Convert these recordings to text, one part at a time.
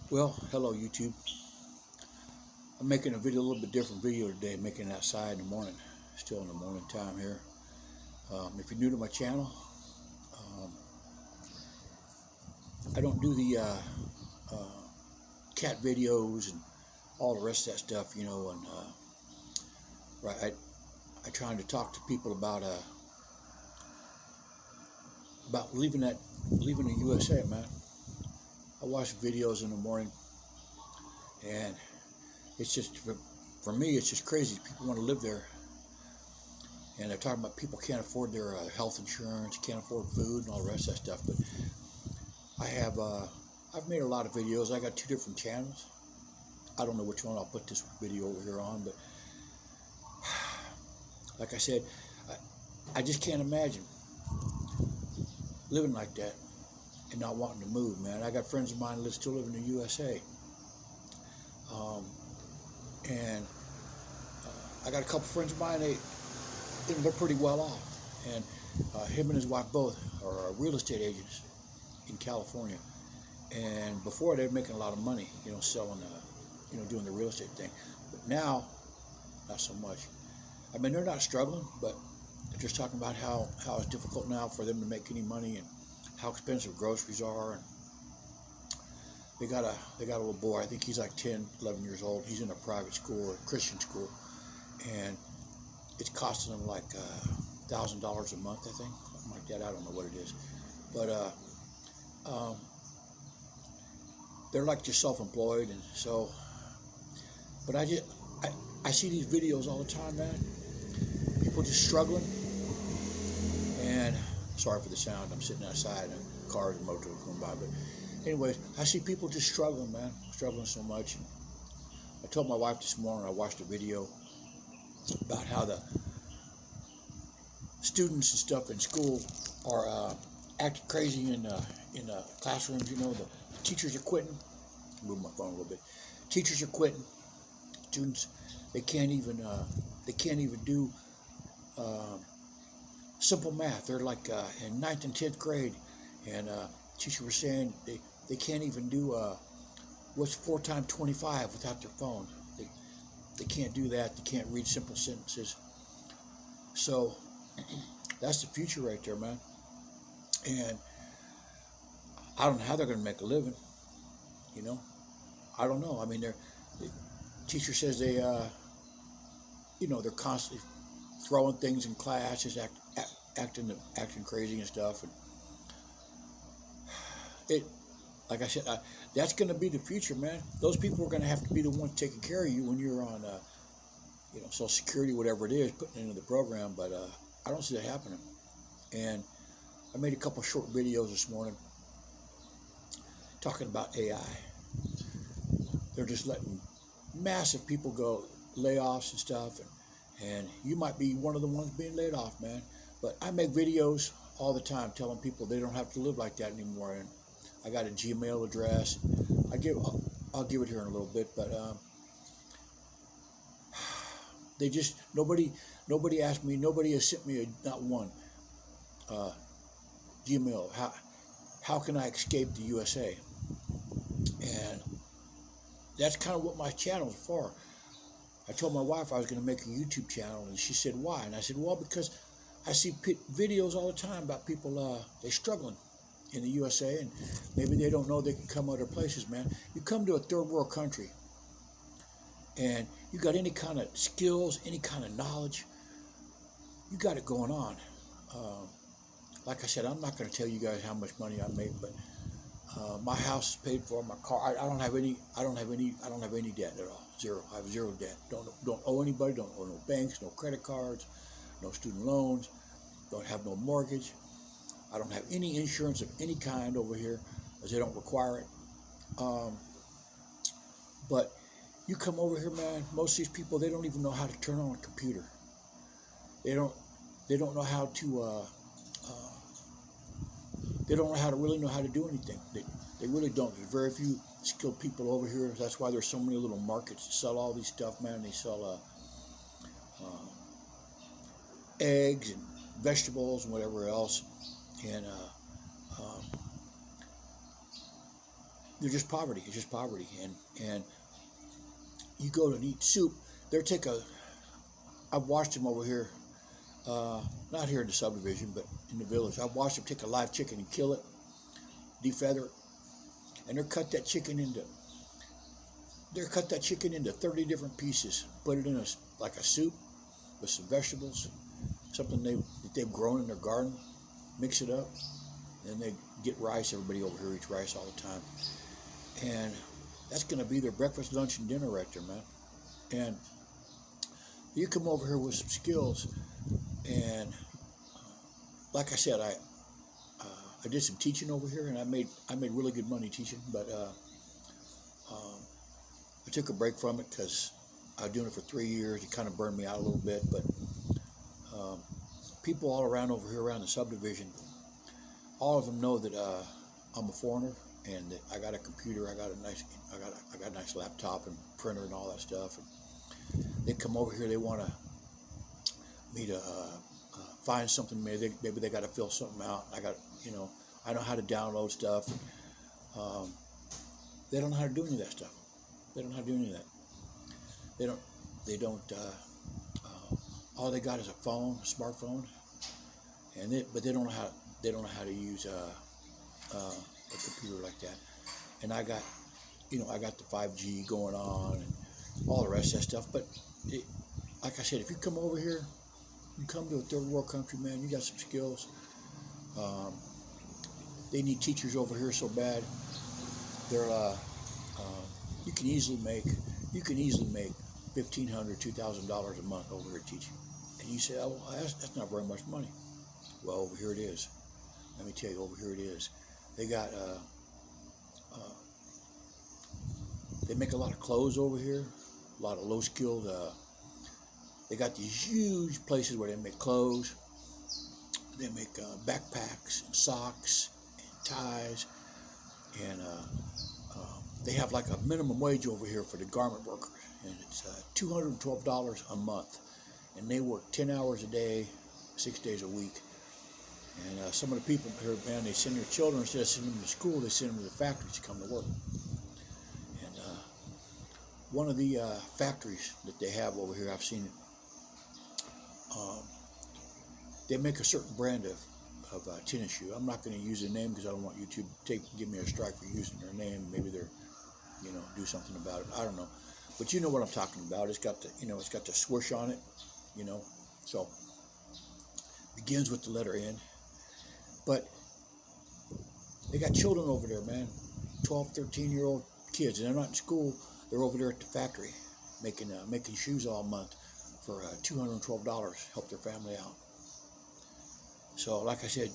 Well, hello YouTube. I'm making a little bit different video today, making it outside in the morning, still in the morning time here. If you're new to my channel, um, I don't do the cat videos and all the rest of that stuff, and right, I trying to talk to people about leaving the USA, man. I watch videos in the morning, and it's just for me, it's just crazy. People want to live there. And they're talking about people can't afford their health insurance, can't afford food, and all the rest of that stuff. But I've made a lot of videos. I got two different channels. I don't know which one I'll put this video over here on, but like I said, I just can't imagine living like that and not wanting to move, man. I got friends of mine that still live in the USA, um, and I got a couple friends of mine. They're pretty well off, and him and his wife both are real estate agents in California. And before they were making a lot of money, selling, doing the real estate thing. But now, not so much. I mean, they're not struggling, but they're just talking about how it's difficult now for them to make any money and how expensive groceries are. And they got a little boy. I think he's like 10, 11 years old. He's in a private school, a Christian school, and it's costing them like $1,000 a month, I think, something like that. I don't know what it is, but they're like just self-employed, and so. But I see these videos all the time, man. People just struggling, and sorry for the sound. I'm sitting outside, and cars and motors going by. But anyways, I see people just struggling, man, struggling so much. And I told my wife this morning. I watched a video about how the students and stuff in school are acting crazy in classrooms. The teachers are quitting. Move my phone a little bit. Teachers are quitting. Students, they can't even do simple math. They're like in 9th and 10th grade, and teacher was saying they can't even do what's 4 times 25 without their phone. They can't do that. They can't read simple sentences. So that's the future right there, man. And I don't know how they're going to make a living. I don't know. I mean, the teacher says they're constantly throwing things in class, just acting crazy and stuff. And it, like I said, that's going to be the future, man. Those people are going to have to be the ones taking care of you when you're on, Social Security, whatever it is, putting into the program. But I don't see that happening. And I made a couple short videos this morning talking about AI. They're just letting massive people go, layoffs and stuff, and you might be one of the ones being laid off, man. But I make videos all the time telling people they don't have to live like that anymore. And I got a Gmail address. I'll give it here in a little bit, but they just nobody asked me. Nobody has sent me not one Gmail. How can I escape the USA? And that's kind of what my channel is for. I told my wife I was going to make a YouTube channel, and she said, why? And I said, well, because I see videos all the time about people, they're struggling in the USA, and maybe they don't know they can come other places, man. You come to a third world country, and you got any kind of skills, any kind of knowledge, you got it going on. Like I said, I'm not going to tell you guys how much money I make, but my house is paid for. My car, I don't have any debt at all. Zero. I have zero debt. Don't owe anybody. Don't owe no banks, no credit cards, no student loans. Don't have no mortgage. I don't have any insurance of any kind over here, as they don't require it. But you come over here, man. Most of these people, they don't even know how to turn on a computer. They don't know how to. They don't know how to really know how to do anything. They really don't. There's very few skilled people over here. That's why there's so many little markets that sell all these stuff, man. They sell eggs and vegetables and whatever else. And they're just poverty. It's just poverty. And you go to eat soup, they'll take a. I've watched them over here, not here in the subdivision, but in the village. I've watched them take a live chicken and kill it, defeather it, and they're cut that chicken into 30 different pieces, put it in like a soup with some vegetables, something that they've grown in their garden, mix it up, and they get rice. Everybody over here eats rice all the time. And that's going to be their breakfast, lunch, and dinner right there, man. And you come over here with some skills, and like I said, I did some teaching over here, and I made really good money teaching, but I took a break from it because I was doing it for 3 years. It kind of burned me out a little bit, but people all around over here around the subdivision, all of them know that I'm a foreigner and that I got a computer, I got a nice laptop and printer and all that stuff. And they come over here, they want me to find something. Maybe they got to fill something out. I know how to download stuff. They don't know how to do any of that stuff. They don't know how to do any of that. They don't. All they got is a phone, a smartphone, but they don't know how to use a computer like that. And I got the 5G going on and all the rest of that stuff. But like I said, if you come over here, you come to a third world country, man, you got some skills. They need teachers over here so bad. They're you can easily make $1,500, $2,000 a month over here teaching. And you say, oh, well, that's not very much money. Well, over here it is. Let me tell you, over here it is. They got they make a lot of clothes over here, a lot of low skilled. They got these huge places where they make clothes. They make backpacks and socks and ties, and they have like a minimum wage over here for the garment workers, and it's $212 a month, and they work 10 hours a day, 6 days a week. And some of the people here, man, they send their children, instead of sending them to school, they send them to the factories to come to work. And one of the factories that they have over here, I've seen it. They make a certain brand of tennis shoe. I'm not going to use the name because I don't want YouTube to give me a strike for using their name. Maybe they're, do something about it. I don't know, but you know what I'm talking about. It's got the swoosh on it, So begins with the letter N. But they got children over there, man, 12, 13-year-old kids, and they're not in school. They're over there at the factory making shoes all month for $212, help their family out. So, like I said,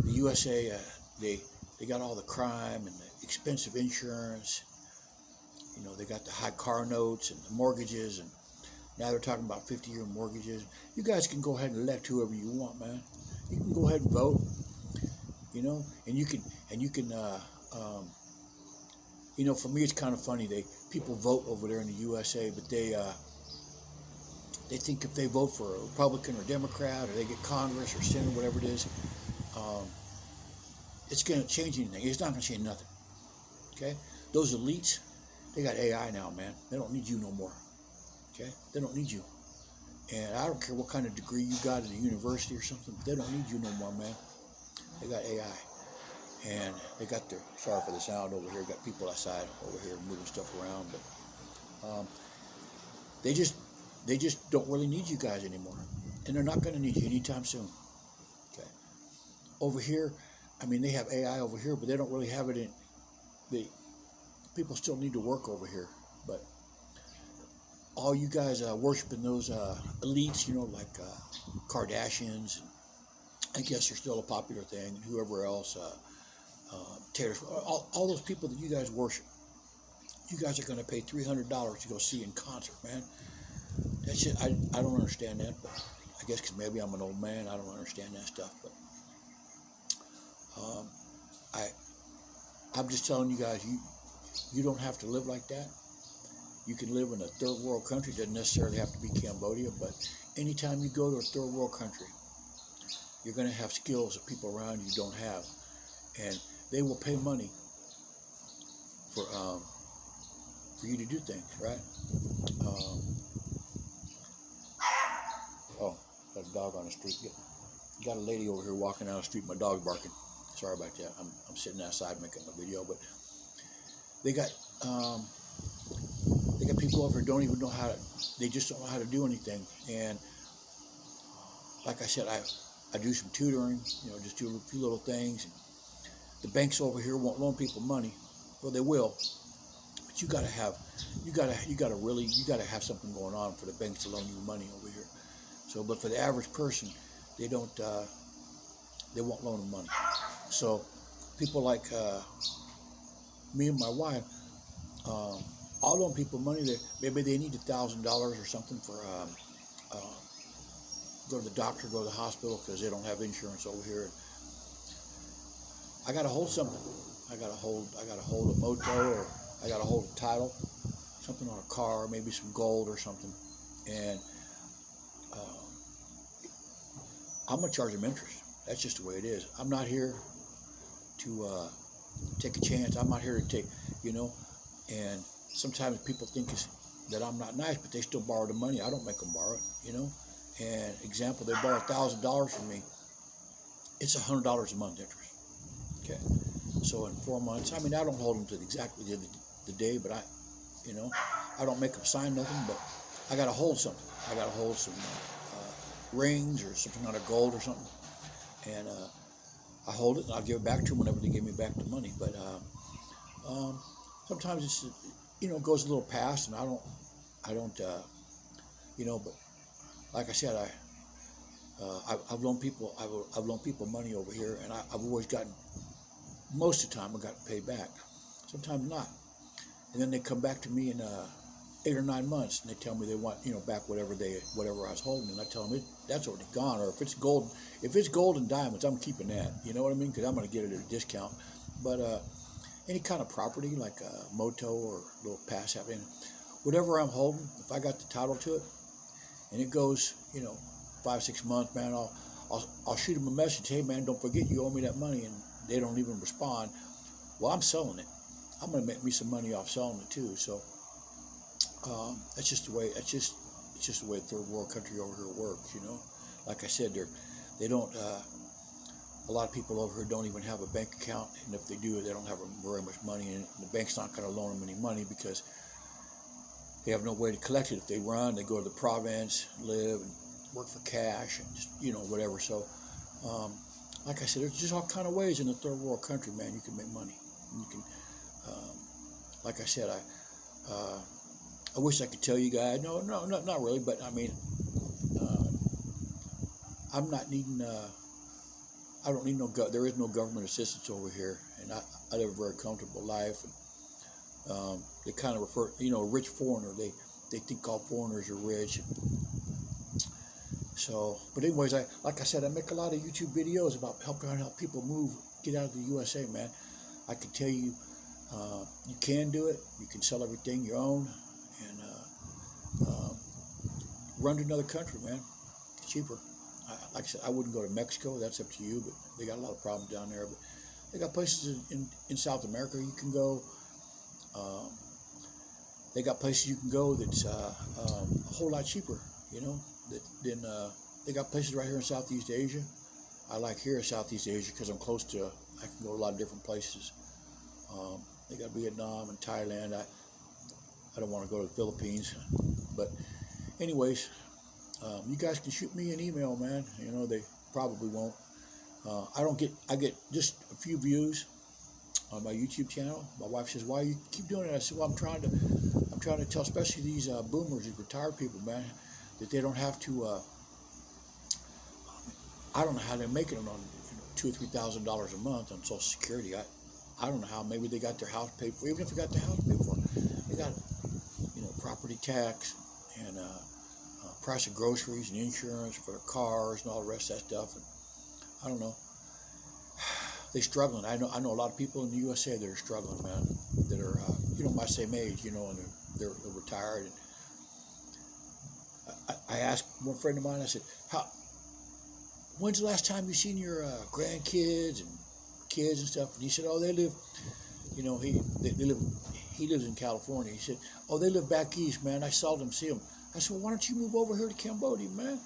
the USA, they got all the crime and the expensive insurance. They got the high car notes and the mortgages, and now they're talking about 50-year mortgages. You guys can go ahead and elect whoever you want, man. You can go ahead and vote, and you can, for me it's kind of funny. People vote over there in the USA, but they think if they vote for a Republican or Democrat, or they get Congress or Senate, whatever it is, it's going to change anything. It's not going to change nothing. Okay? Those elites, they got AI now, man. They don't need you no more. Okay? They don't need you. And I don't care what kind of degree you got at a university or something, they don't need you no more, man. They got AI. And they got sorry for the sound over here, got people outside over here moving stuff around, but they just don't really need you guys anymore. And they're not going to need you anytime soon. Okay. Over here, they have AI over here, but they don't really have it people still need to work over here. But all you guys worshiping those elites, like Kardashians, I guess they're still a popular thing, and whoever else, Taylor Swift, all those people that you guys worship, you guys are going to pay $300 to go see in concert, man. That's it. I don't understand that, but I guess because maybe I'm an old man, I don't understand that stuff. But I'm just telling you guys, you don't have to live like that. You can live in a third world country. It doesn't necessarily have to be Cambodia, but anytime you go to a third world country, you're going to have skills that people around you don't have. And they will pay money for you to do things, right? Oh, got a dog on the street. Got a lady over here walking down the street. My dog's barking. Sorry about that. I'm sitting outside making a video, but they got people over here don't even know how to. They just don't know how to do anything. And like I said, I do some tutoring. You know, just do a few little things. And the banks over here won't loan people money. Well, they will, but you gotta have something going on for the banks to loan you money over here. So, but for the average person, they won't loan them money. So, people like me and my wife, I'll loan people money that maybe they need $1,000 or something for go to the doctor, go to the hospital because they don't have insurance over here. I gotta hold something. I gotta hold a moto, or I gotta hold a title, something on a car, maybe some gold or something, and I'm gonna charge them interest. That's just the way it is. I'm not here to take a chance. I'm not here to take, and sometimes people think that I'm not nice, but they still borrow the money. I don't make them borrow it, And example, they borrow $1,000 from me. It's $100 a month interest. Okay, so in 4 months, I mean, I don't hold them to exactly the day, but I don't make them sign nothing, but I gotta hold something. I gotta hold some rings or something out of gold or something, and I hold it and I'll give it back to them whenever they give me back the money. But sometimes it's goes a little past, and I don't but like I said, I've loaned people money over here, and I've always gotten, most of the time I got paid back, sometimes not, and then they come back to me in 8 or 9 months, and they tell me they want back whatever I was holding, and I tell them that's already gone. Or if it's gold and diamonds, I'm keeping that. You know what I mean? Because I'm going to get it at a discount. But any kind of property like a moto or a little pass happening, whatever I'm holding, if I got the title to it, and it goes 5-6 months, man, I'll shoot them a message. Hey, man, don't forget you owe me that money, and they don't even respond. Well, I'm selling it. I'm going to make me some money off selling it too. So that's just the way. It's just the way third world country over here works. Like I said, they don't. A lot of people over here don't even have a bank account, and if they do, they don't have very much money, and the bank's not going to loan them any money because they have no way to collect it. If they run, they go to the province, live, and work for cash, and just whatever. So, like I said, there's just all kind of ways in the third world country, man. You can make money. You can, like I said, I wish I could tell you guys. No, not really. But I mean, I'm not needing. I don't need there is no government assistance over here, and I live a very comfortable life. And, they kind of refer, a rich foreigner. They think all foreigners are rich. So, but anyways, like I said, I make a lot of YouTube videos about help people move, get out of the USA, man. I can tell you, you can do it. You can sell everything you own and run to another country, man. It's cheaper. Like I said, I wouldn't go to Mexico. That's up to you, but they got a lot of problems down there. But they got places in South America you can go. They got places you can go that's a whole lot cheaper, than they got places right here in Southeast Asia. I like here in Southeast Asia because I'm close to, I can go to a lot of different places. They got Vietnam and Thailand. I don't want to go to the Philippines, but anyways, you guys can shoot me an email, man. They probably won't. I get just a few views on my YouTube channel. My wife says, "Why you keep doing it?" I said, "Well, I'm trying to tell, especially these boomers, these retired people, man, that they don't have to. I don't know how they're making it on $2,000 or $3,000 a month on Social Security. I don't know how. Maybe they got their house paid for. Even if they got their house paid for, they got property tax and price of groceries and insurance for their cars and all the rest of that stuff. And I don't know. They're struggling. I know a lot of people in the USA that are struggling, man. That are my same age, and they're retired. And I asked one friend of mine. I said, when's the last time you seen your grandkids? And kids and stuff. And he said, oh, they live, you know, he lives in California. He said, oh, they live back east, man. I seldom see them. I said, well, why don't you move over here to Cambodia, man?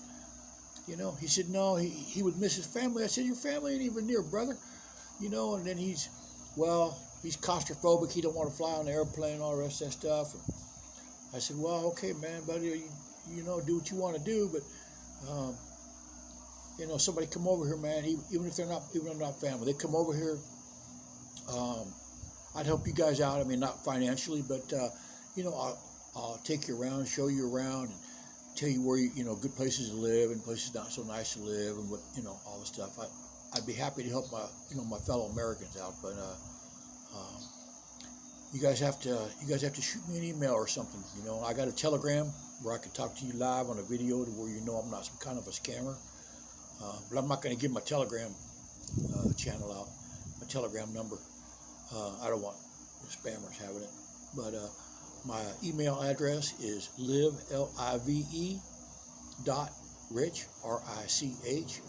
You know, he said, no, he would miss his family. I said, your family ain't even near, brother. You know, and then he's claustrophobic. He don't want to fly on the airplane and all the rest of that stuff. And I said, well, okay, man, buddy, you know, do what you want to do, but, you know, somebody come over here, man, even if they're not family, they come over here. I'd help you guys out. I mean, not financially, but, you know, I'll take you around, show you around, and tell you where, you know, good places to live and places not so nice to live, and what, you know, all the stuff. I'd be happy to help my fellow Americans out, but you guys have to shoot me an email or something. You know, I got a Telegram where I can talk to you live on a video to where you know I'm not some kind of a scammer. But I'm not going to give my Telegram channel out, my Telegram number. I don't want spammers having it. But my email address is live, .rich, R-I-C-H,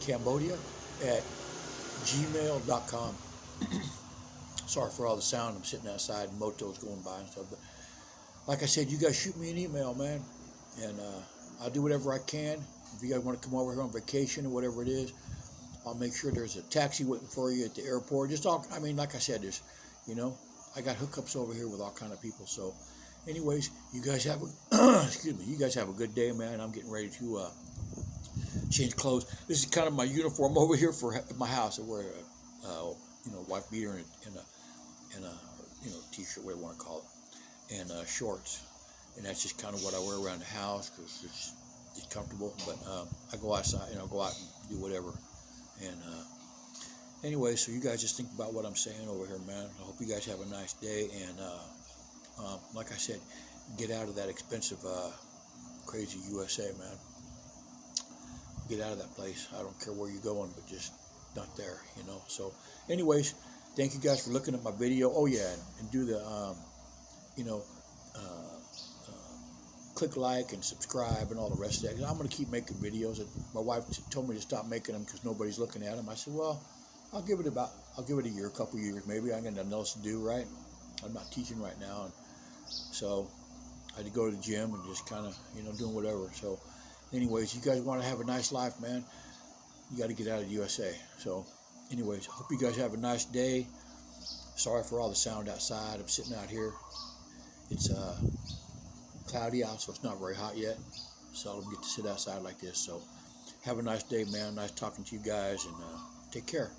.cambodia @gmail.com. Sorry for all the sound. I'm sitting outside and motos going by and stuff. But like I said, you guys shoot me an email, man. And I'll do whatever I can. If you guys want to come over here on vacation or whatever it is, I'll make sure there's a taxi waiting for you at the airport. I mean, like I said, there's, you know, I got hookups over here with all kind of people. So anyways, you guys have excuse me, you guys have a good day, man. I'm getting ready to change clothes. This is kind of my uniform over here for my house. I wear a you know, wife beater and a you know, t-shirt, whatever you want to call it, and shorts. And that's just kind of what I wear around the house because it's comfortable. But I go outside, you know, go out and do whatever. And anyway, so you guys just think about what I'm saying over here, man. I hope you guys have a nice day. And like I said, get out of that expensive, crazy USA, man. Get out of that place. I don't care where you're going, but just not there, you know. So anyways, thank you guys for looking at my video. Oh yeah, and do the you know, click like and subscribe and all the rest of that. I'm going to keep making videos. My wife told me to stop making them because nobody's looking at them. I said, well, I'll give it a year, a couple years maybe. I got nothing else to do, right? I'm not teaching right now, and so I had to go to the gym and just kind of, you know, doing whatever. So anyways, you guys want to have a nice life, man, you got to get out of the USA. So anyways, I hope you guys have a nice day. Sorry for all the sound outside. I'm sitting out here. It's cloudy out, so it's not very hot yet. Seldom get to sit outside like this. So have a nice day, man. Nice talking to you guys, and take care.